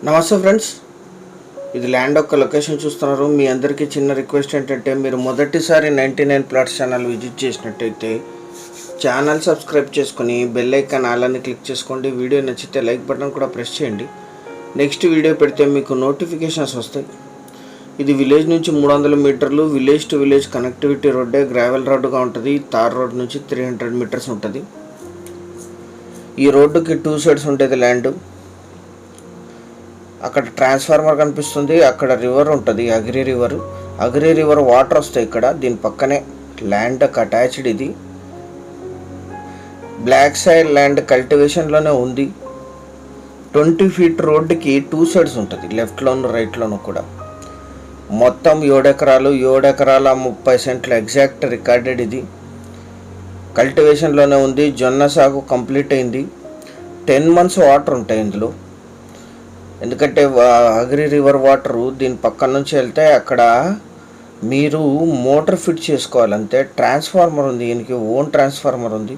నమస్తే ఫ్రెండ్స్, ఇది ల్యాండ్ యొక్క లొకేషన్ చూస్తున్నారు. మీ అందరికీ చిన్న రిక్వెస్ట్ ఏంటంటే, మీరు మొదటిసారి 99 ప్లాట్స్ ఛానల్ విజిట్ చేసినట్టయితే ఛానల్ సబ్స్క్రైబ్ చేసుకొని బెల్ ఐకాన్ అలానే క్లిక్ చేసుకోండి. వీడియో నచ్చితే లైక్ బటన్ కూడా ప్రెస్ చేయండి. నెక్స్ట్ వీడియో పెడితే మీకు నోటిఫికేషన్స్ వస్తాయి. ఇది విలేజ్ నుంచి 300 మీటర్లు, విలేజ్ టు విలేజ్ కనెక్టివిటీ రోడ్డే, గ్రావెల్ రోడ్డుగా ఉంటుంది. తార్ రోడ్ నుంచి 300 మీటర్స్ ఉంటుంది. ఈ రోడ్డుకి 2 సైడ్స్ ఉంటుంది ల్యాండ్. అక్కడ ట్రాన్స్ఫార్మర్ కనిపిస్తుంది, అక్కడ రివర్ ఉంటుంది, అగ్రి రివర్ వాటర్ వస్తాయి ఇక్కడ. దీని పక్కనే ల్యాండ్ అటాచ్డ్. ఇది బ్లాక్ సైడ్ ల్యాండ్ కల్టివేషన్లోనే ఉంది. 20 ఫీట్ రోడ్డుకి 2 సైడ్స్ ఉంటుంది, లెఫ్ట్లోను రైట్లోను కూడా. మొత్తం 7 ఎకరాలు, 7 ఎకరాల 30 సెంట్లు ఎగ్జాక్ట్ రికార్డెడ్. ఇది కల్టివేషన్లోనే ఉంది. జొన్న సాగు కంప్లీట్ అయింది. 10 months వాటర్ ఉంటాయి ఇందులో. ఎందుకంటే అగ్రి రివర్ వాటరు దీని పక్కన నుంచి వెళ్తే అక్కడ మీరు మోటార్ ఫిట్ చేసుకోవాలంటే. ట్రాన్స్ఫార్మర్ ఉంది, దీనికి ఓన్ ట్రాన్స్ఫార్మర్ ఉంది.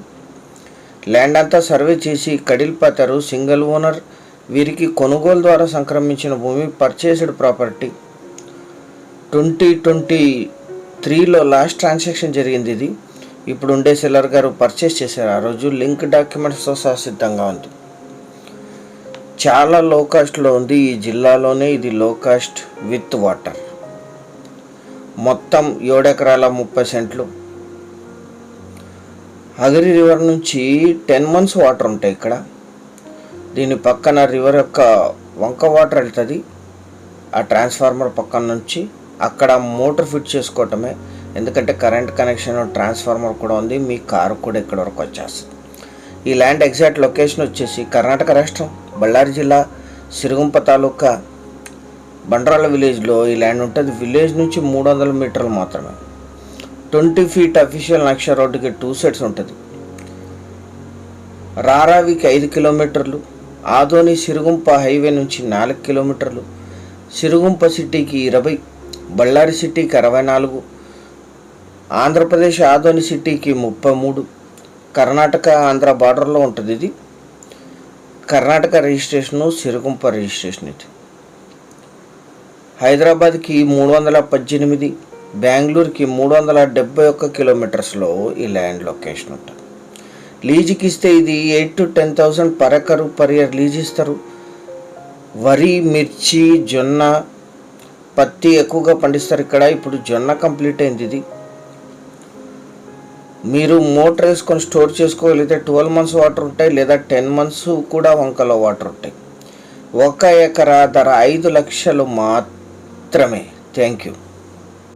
ల్యాండ్ అంతా సర్వే చేసి కడిలిపోతారు. సింగిల్ ఓనర్, వీరికి కొనుగోలు ద్వారా సంక్రమించిన భూమి, పర్చేస్డ్ ప్రాపర్టీ. 2023లో లాస్ట్ ట్రాన్సాక్షన్ జరిగింది. ఇది ఇప్పుడు ఉండే సెల్లర్ గారు పర్చేస్ చేశారు. ఆ రోజు లింక్ డాక్యుమెంట్స్తో సహా సిద్ధంగా ఉంది. చాలా లో కాస్ట్లో ఉంది. ఈ జిల్లాలోనే ఇది లో కాస్ట్ విత్ వాటర్. మొత్తం 7 ఎకరాల 30 సెంట్లు. అగ్రి రివర్ నుంచి 10 months వాటర్ ఉంటాయి ఇక్కడ. దీని పక్కన రివర్ యొక్క వంక వాటర్ వెళ్తుంది. ఆ ట్రాన్స్ఫార్మర్ పక్కన నుంచి అక్కడ మోటార్ ఫిట్ చేసుకోవటమే. ఎందుకంటే కరెంట్ కనెక్షన్, ట్రాన్స్ఫార్మర్ కూడా ఉంది. మీ కారు కూడా ఇక్కడ వరకు వచ్చేస్తుంది. ఈ ల్యాండ్ ఎగ్జాక్ట్ లొకేషన్ వచ్చేసి కర్ణాటక రాష్ట్రం, బళ్ళారి జిల్లా, సిరుగుంప తాలూకా, బండ్రాల విలేజ్లో ఈ ల్యాండ్ ఉంటుంది. విలేజ్ నుంచి 300 మీటర్లు మాత్రమే. 20 ఫీట్ అఫీషియల్ నక్ష రోడ్డుకి 2 సైడ్స్ ఉంటుంది. రారావికి 5 కిలోమీటర్లు, ఆదోని సిరుగుంప హైవే నుంచి 4 కిలోమీటర్లు, సిరుగుంప సిటీకి 20, బళ్ళారి సిటీకి 64, ఆంధ్రప్రదేశ్ ఆదోని సిటీకి 33, కర్ణాటక ఆంధ్ర బార్డర్లో ఉంటుంది. ఇది కర్ణాటక రిజిస్ట్రేషను, సిరుగుంప రిజిస్ట్రేషన్. ఇది హైదరాబాద్కి 318, బెంగళూరుకి 371 కిలోమీటర్స్లో ఈ ల్యాండ్ లొకేషన్ ఉంటుంది. లీజుకి ఇస్తే ఇది 8,000 to 10,000 per acre per year lease ఇస్తారు. వరి, మిర్చి, జొన్న, పత్తి ఎక్కువగా పండిస్తారు ఇక్కడ. ఇప్పుడు జొన్న కంప్లీట్ అయింది. ఇది మీరు మోటార్ వేసుకొని స్టోర్ చేసుకోగలిగితే 12 months వాటర్ ఉంటాయి, లేదా 10 months కూడా వంకలో వాటర్ ఉంటాయి. 1 ఎకరా ధర 5 లక్షలు మాత్రమే. Thank you.